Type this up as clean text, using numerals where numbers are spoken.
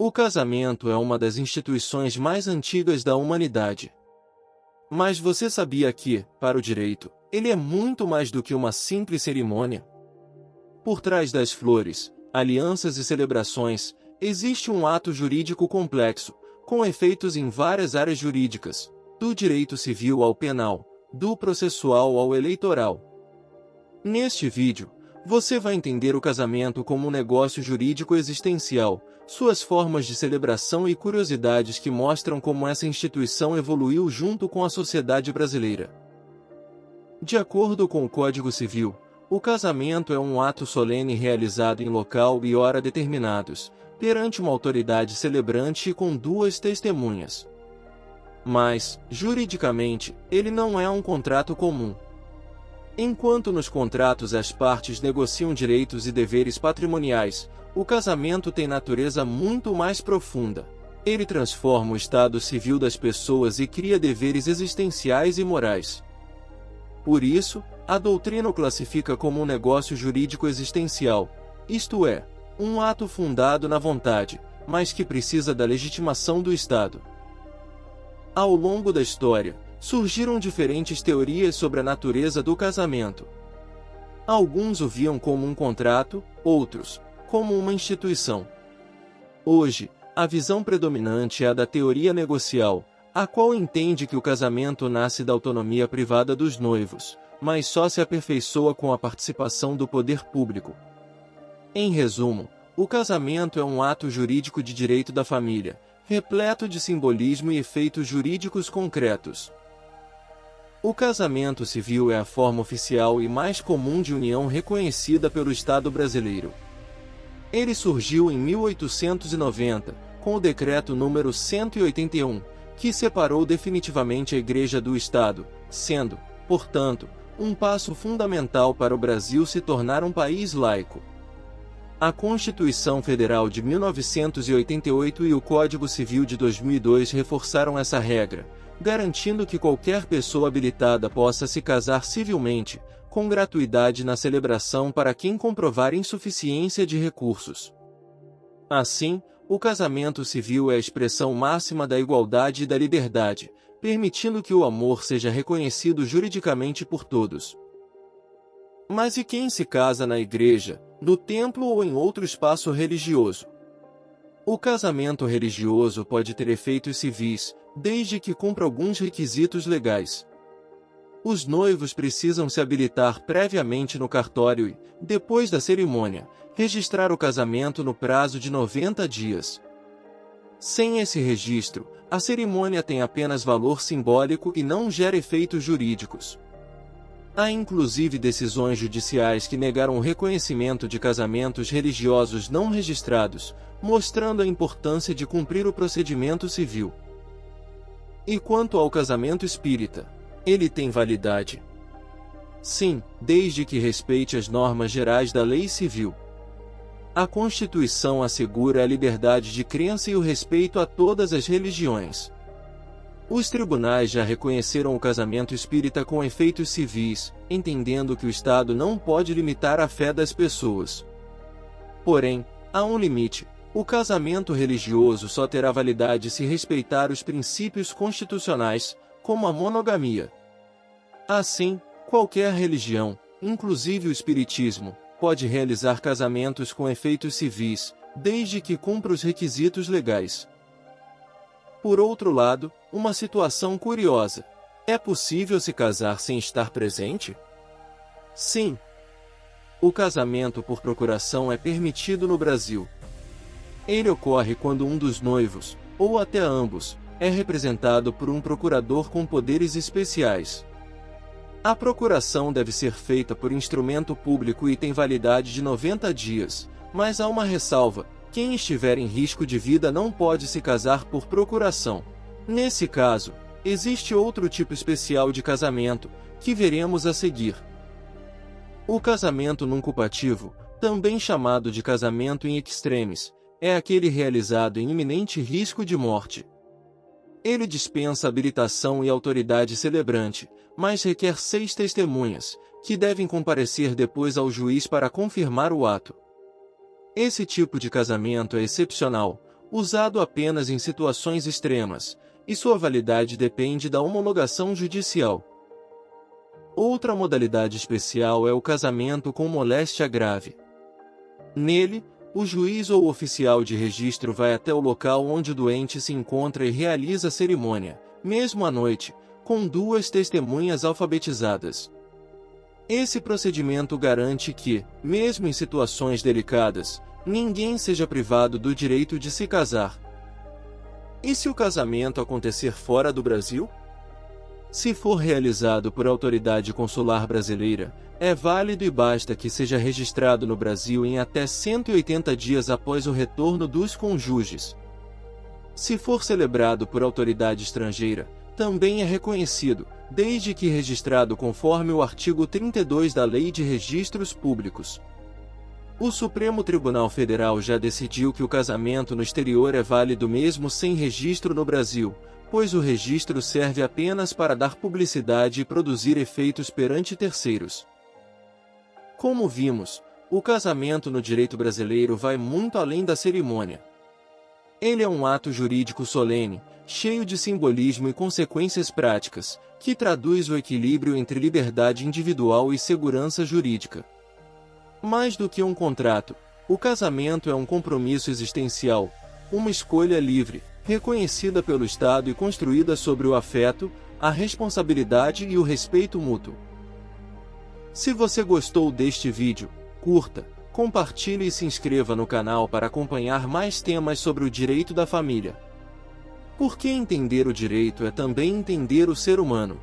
O casamento é uma das instituições mais antigas da humanidade. Mas você sabia que, para o direito, ele é muito mais do que uma simples cerimônia? Por trás das flores, alianças e celebrações, existe um ato jurídico complexo, com efeitos em várias áreas jurídicas, do direito civil ao penal, do processual ao eleitoral. Neste vídeo, você vai entender o casamento como um negócio jurídico existencial, suas formas de celebração e curiosidades que mostram como essa instituição evoluiu junto com a sociedade brasileira. De acordo com o Código Civil, o casamento é um ato solene realizado em local e hora determinados, perante uma autoridade celebrante e com duas testemunhas. Mas, juridicamente, ele não é um contrato comum. Enquanto nos contratos as partes negociam direitos e deveres patrimoniais, o casamento tem natureza muito mais profunda. Ele transforma o estado civil das pessoas e cria deveres existenciais e morais. Por isso, a doutrina o classifica como um negócio jurídico existencial, isto é, um ato fundado na vontade, mas que precisa da legitimação do Estado. Ao longo da história, surgiram diferentes teorias sobre a natureza do casamento. Alguns o viam como um contrato, outros, como uma instituição. Hoje, a visão predominante é a da teoria negocial, a qual entende que o casamento nasce da autonomia privada dos noivos, mas só se aperfeiçoa com a participação do poder público. Em resumo, o casamento é um ato jurídico de direito da família, repleto de simbolismo e efeitos jurídicos concretos. O casamento civil é a forma oficial e mais comum de união reconhecida pelo Estado brasileiro. Ele surgiu em 1890, com o Decreto número 181, que separou definitivamente a Igreja do Estado, sendo, portanto, um passo fundamental para o Brasil se tornar um país laico. A Constituição Federal de 1988 e o Código Civil de 2002 reforçaram essa regra, garantindo que qualquer pessoa habilitada possa se casar civilmente, com gratuidade na celebração para quem comprovar insuficiência de recursos. Assim, o casamento civil é a expressão máxima da igualdade e da liberdade, permitindo que o amor seja reconhecido juridicamente por todos. Mas e quem se casa na igreja, no templo ou em outro espaço religioso? O casamento religioso pode ter efeitos civis, desde que cumpra alguns requisitos legais. Os noivos precisam se habilitar previamente no cartório e, depois da cerimônia, registrar o casamento no prazo de 90 dias. Sem esse registro, a cerimônia tem apenas valor simbólico e não gera efeitos jurídicos. Há inclusive decisões judiciais que negaram o reconhecimento de casamentos religiosos não registrados, mostrando a importância de cumprir o procedimento civil. E quanto ao casamento espírita, ele tem validade? Sim, desde que respeite as normas gerais da lei civil. A Constituição assegura a liberdade de crença e o respeito a todas as religiões. Os tribunais já reconheceram o casamento espírita com efeitos civis, entendendo que o Estado não pode limitar a fé das pessoas. Porém, há um limite: o casamento religioso só terá validade se respeitar os princípios constitucionais, como a monogamia. Assim, qualquer religião, inclusive o espiritismo, pode realizar casamentos com efeitos civis, desde que cumpra os requisitos legais. Por outro lado, uma situação curiosa: é possível se casar sem estar presente? Sim. O casamento por procuração é permitido no Brasil. Ele ocorre quando um dos noivos, ou até ambos, é representado por um procurador com poderes especiais. A procuração deve ser feita por instrumento público e tem validade de 90 dias, mas há uma ressalva: quem estiver em risco de vida não pode se casar por procuração. Nesse caso, existe outro tipo especial de casamento, que veremos a seguir. O casamento nuncupativo, também chamado de casamento in extremis, é aquele realizado em iminente risco de morte. Ele dispensa habilitação e autoridade celebrante, mas requer 6 testemunhas, que devem comparecer depois ao juiz para confirmar o ato. Esse tipo de casamento é excepcional, usado apenas em situações extremas, e sua validade depende da homologação judicial. Outra modalidade especial é o casamento com moléstia grave. Nele, o juiz ou oficial de registro vai até o local onde o doente se encontra e realiza a cerimônia, mesmo à noite, com 2 testemunhas alfabetizadas. Esse procedimento garante que, mesmo em situações delicadas, ninguém seja privado do direito de se casar. E se o casamento acontecer fora do Brasil? Se for realizado por autoridade consular brasileira, é válido e basta que seja registrado no Brasil em até 180 dias após o retorno dos cônjuges. Se for celebrado por autoridade estrangeira, também é reconhecido, desde que registrado conforme o artigo 32 da Lei de Registros Públicos. O Supremo Tribunal Federal já decidiu que o casamento no exterior é válido mesmo sem registro no Brasil, pois o registro serve apenas para dar publicidade e produzir efeitos perante terceiros. Como vimos, o casamento no direito brasileiro vai muito além da cerimônia. Ele é um ato jurídico solene, cheio de simbolismo e consequências práticas, que traduz o equilíbrio entre liberdade individual e segurança jurídica. Mais do que um contrato, o casamento é um compromisso existencial, uma escolha livre, reconhecida pelo Estado e construída sobre o afeto, a responsabilidade e o respeito mútuo. Se você gostou deste vídeo, curta, compartilhe e se inscreva no canal para acompanhar mais temas sobre o direito da família. Porque entender o direito é também entender o ser humano.